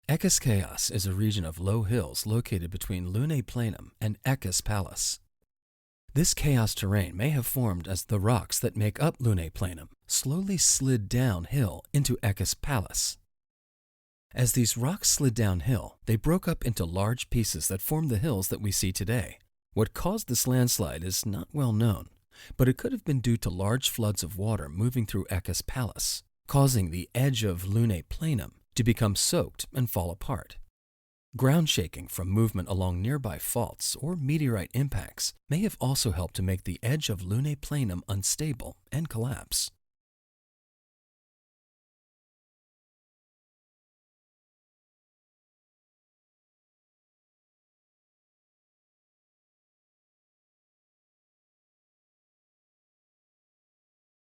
Echus Chaos is a region of low hills located between Lunae Planum and Echus Palus. This chaos terrain may have formed as the rocks that make up Lunae Planum slowly slid downhill into Echus Palus. As these rocks slid downhill, they broke up into large pieces that formed the hills that we see today. What caused this landslide is not well known, but it could have been due to large floods of water moving through Echus Palus, causing the edge of Lunae Planum to become soaked and fall apart. Ground shaking from movement along nearby faults or meteorite impacts may have also helped to make the edge of Lunae Planum unstable and collapse.